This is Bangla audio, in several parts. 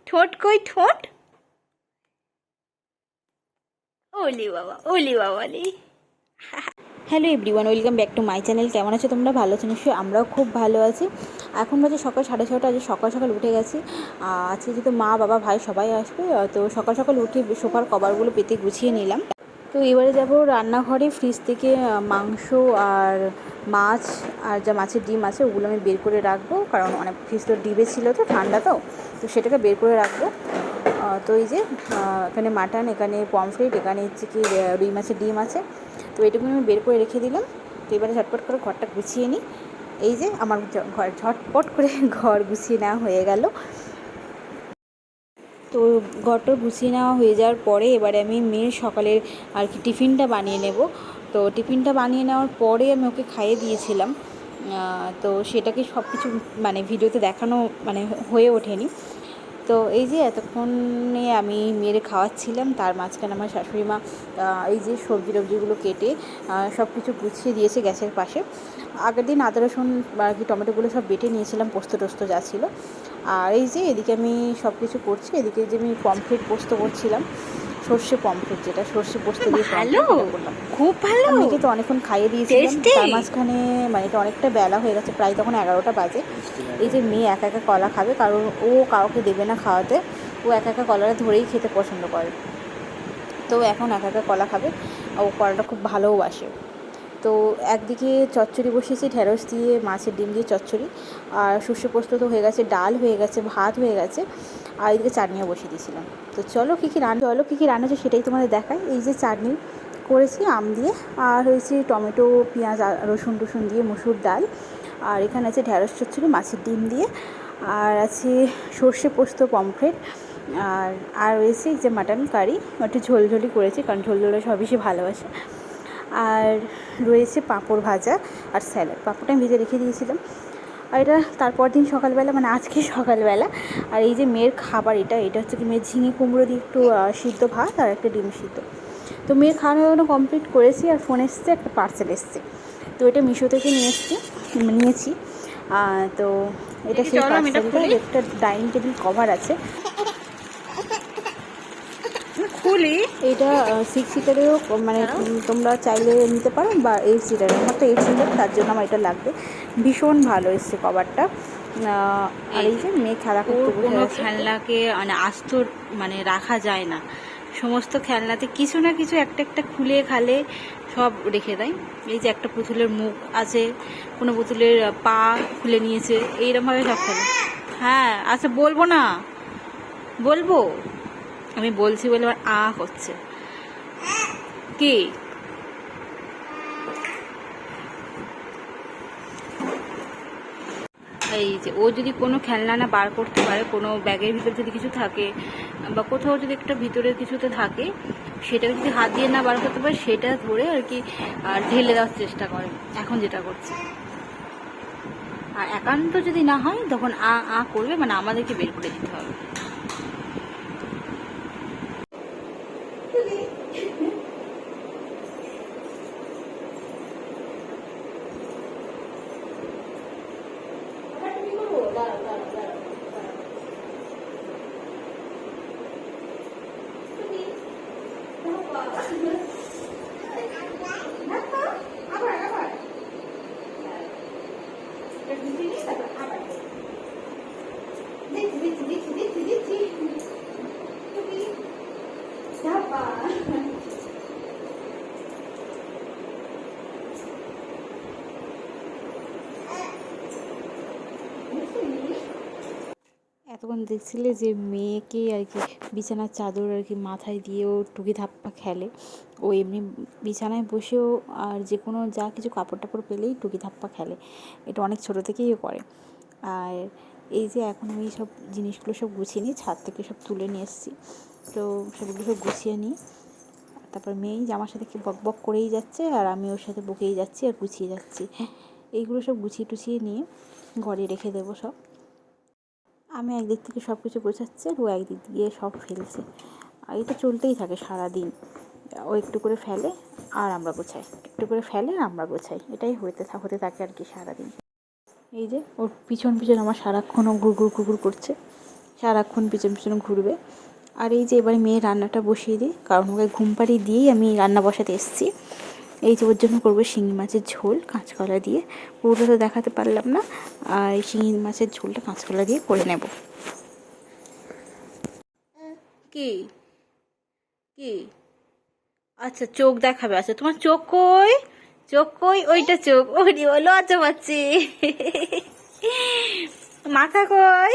ঠোঁট কই ঠোঁট? ওলি বাবা লি। Hello everyone, welcome back to my channel. কেমন আছো তোমরা? ভালো আছো নিশ্চয়ই? আমরাও খুব ভালো আছি। এখন বাজে সকাল 6:30। আজ সকাল সকাল উঠে গেছি। আজকে যেহেতু মা বাবা ভাই সবাই আসবে, তো সকাল সকাল উঠে সোফার কভারগুলো পেতে গুছিয়ে নিলাম। তো এবারে যাব রান্নাঘরে। ফ্রিজ থেকে মাংস আর মাছ আর যা মাছের ডিম আছে ওগুলো আমি বের করে রাখবো, কারণ অনেক ফ্রিজ তো ডিবে ছিল, তো ঠান্ডা তো সেটাকে বের করে রাখবো। তো এই যে এখানে মাটন, এখানে পমফ্রেট, এখানে হচ্ছে কি রুই মাছের ডিম আছে। তো এটুকু আমি বের করে রেখে দিলাম। তো এবারে ঝটপট করে ঘরটা গুছিয়ে নিই। এই যে আমার ঘর ঝটপট করে ঘর গুছিয়ে নেওয়া হয়ে গেল। তো ঘরটা গুছিয়ে নেওয়া হয়ে যাওয়ার পরে এবারে আমি মেয়ের সকালের আর কি টিফিনটা বানিয়ে নেব। তো টিফিনটা বানিয়ে নেওয়ার পরে আমি ওকে খাইয়ে দিয়েছিলাম। তো সেটাকে সব কিছু মানে ভিডিওতে দেখানো মানে হয়ে ওঠেনি। তো এই যে এতক্ষণে আমি মেরে খাওয়াচ্ছিলাম, তার মাঝখানে আমার শাশুড়ি মা এই যে সবজি টবজিগুলো কেটে সব কিছু গুছিয়ে দিয়েছে গ্যাসের পাশে। আগের দিন আদা রসুন আর কি টমেটোগুলো সব বেটে নিয়েছিলাম, পোস্ত টোস্ত যা ছিল। আর এই যে এদিকে আমি সব কিছু করছি, এদিকে যে আমি পমফ্রেট পোস্ত করছিলাম, সর্ষে পমফ্রেট, যেটা সর্ষে পোস্ত দিয়ে ভালো, পমফ্রেট, এটা করলাম। খুব ভালো, আর মেয়েকে তো অনেকক্ষণ খাইয়ে দিয়েছিলাম। টেস্টি। তার মাঝখানে মানে এটা অনেকটা বেলা হয়ে গেছে, প্রায় তখন 11টা বাজে। এই যে মেয়ে একা একা কলা খাবে, কারণ ও কাউকে দেবে না খাওয়াতে। ও একা একা কলাটা ধরেই খেতে পছন্দ করে। তো এখন একা একা কলা খাবে। ও কলাটা খুব ভালোবাসে। তো একদিকে চচ্চড়ি বসিয়েছি, ঢেঁড়স দিয়ে মাছের ডিম দিয়ে চচ্চড়ি, আর সর্ষে পোস্ত তো হয়ে গেছে, ডাল হয়ে গেছে, ভাত হয়ে গেছে, আর এদিকে চাটনিও বসিয়ে দিয়েছিলাম। তো চলো কী কী রান্না হচ্ছে সেটাই তোমাদের দেখাই। এই যে চাটনি করেছি আম দিয়ে, আর হয়েছে টমেটো পেঁয়াজ রসুন টসুন দিয়ে মুসুর ডাল, আর এখানে আছে ঢেঁড়স চচ্চড়ি মাছের ডিম দিয়ে, আর আছে সর্ষে পোস্ত পমফ্রেট, আর রয়েছে যে মাটন কারি, একটু ঝোলঝোলি করেছি, কারণ ঝোলঝোলটা সব বেশি ভালোবাসে। আর রয়েছে পাঁপড় ভাজা আর স্যালাড। পাঁপড়টা আমি ভেজে রেখে দিয়েছিলাম। আর এটা তারপর দিন সকালবেলা, মানে আজকে সকালবেলা। আর এই যে মেয়ের খাবার, এটা হচ্ছে কি মেয়ের ঝিঙে কুমড়ো দিয়ে একটু সিদ্ধ ভাত আর একটা ডিম সিদ্ধ। তো মেয়ের খাওয়ানো কমপ্লিট করেছি, আর ফোন এসছে, একটা পার্সেল এসছে। তো এটা মিশো থেকে নিয়েছি। তো এটা সেই পার্সেলটা। একটা ডাইনিং টেবিল কভার আছে, খুলি। এটা 6 সিটারেও মানে তোমরা চাইলে নিতে পারো, বা 8 সিটার। আমার তো 8 সিটার, তার জন্য আমার এটা লাগবে। ভীষণ ভালো এসছে কভারটা। আর এই যে মেয়ে খেলা করতে বসে কোনো আছে। খেলনাকে মানে আস্ত মানে রাখা যায় না। সমস্ত খেলনাতে কিছু না কিছু একটা একটা খুলে খালে সব রেখে দেয়। এই যে একটা পুতুলের মুখ আছে, কোনো পুতুলের পা খুলে নিয়েছে, এইরকমভাবে সব খেলে। হ্যাঁ আচ্ছা, বলবো না, বলবো, আমি বলছি বলে আমার হচ্ছে কি। এই যে ও যদি কোনো খেলনা না বার করতে পারে, কোনো ব্যাগের ভিতরে যদি কিছু থাকে বা কোথাও যদি একটা ভিতরে কিছুতে থাকে, সেটা যদি হাত দিয়ে না বার করতে পারে, সেটা ধরে আর কি ঢেলে দেওয়ার চেষ্টা করে, এখন যেটা করছে। আর একান্ত যদি না হয় তখন করবে, মানে আমাদেরকে বের করে দিতে হবে। এতক্ষণ দেখছিলে যে মেয়েকে আর কি বিছানার চাদর আর কি মাথায় দিয়েও টুকি ধাপ্পা খেলে। ও এমনি বিছানায় বসেও আর যে কোনো যা কিছু কাপড় টাপড় পেলেই টুকি ধাপ্পা খেলে। এটা অনেক ছোটো থেকেই করে। আর এই যে এখন আমি সব জিনিসগুলো সব গুছিয়ে নিই, ছাদ থেকে সব তুলে নিয়ে এসেছি। তো সেগুলো সব গুছিয়ে নিই। তারপর মেয়েই জামার সাথে কি বক বক করেই যাচ্ছে, আর আমি ওর সাথে বকেই যাচ্ছি আর গুছিয়ে যাচ্ছি। এইগুলো সব গুছিয়ে টুছিয়ে নিয়ে ঘরে রেখে দেবো সব। আমি একদিক থেকে সব কিছু গোছাচ্ছি, আর ও একদিক দিয়ে সব ফেলছে। আর এটা চলতেই থাকে সারাদিন। ও একটু করে ফেলে আর আমরা গোছাই, একটু করে ফেলে আর আমরা গোছাই, এটাই হতে থাকে আর কি সারাদিন। এই যে ওর পিছন পিছন আমার সারাক্ষণ ও ঘুরঘুর করছে। সারাক্ষণ পিছন পিছন ঘুরবে। আর এই যে এবারে মেয়ে রান্নাটা বসিয়ে দিই, কারণ ওকে ঘুম পাড়িয়ে দিয়েই আমি রান্না বসাতে এসেছি। এই যে ওর জন্য করবো শিঙি মাছের ঝোল কাঁচকলা দিয়ে, পুরোটা তো দেখাতে পারলাম না। আর এই শিঙি মাছের ঝোলটা কাঁচকলা দিয়ে করে নেব। কি কি আচ্ছা চোখ দেখাবে, আচ্ছা তোমার চোখ কই, চোখ কই, ওইটা চোখ, ওই লজ্জা পাচ্ছি। মাথা কই,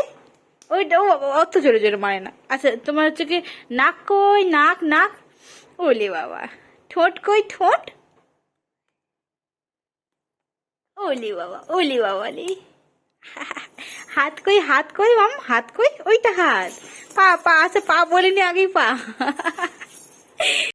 ওইটা, ও বাবা অত জোরে জোরে মানে না। আচ্ছা তোমার হচ্ছে কি নাক কই, নাক নাক, ওলে বাবা, ঠোঁট কই ঠোঁট, ওলি বাবা ওলি বাবা লি। হাত কই মাম, হাত কই, ওইটা হাত, পা পা, আচ্ছা পা বলিনি আগেই পা।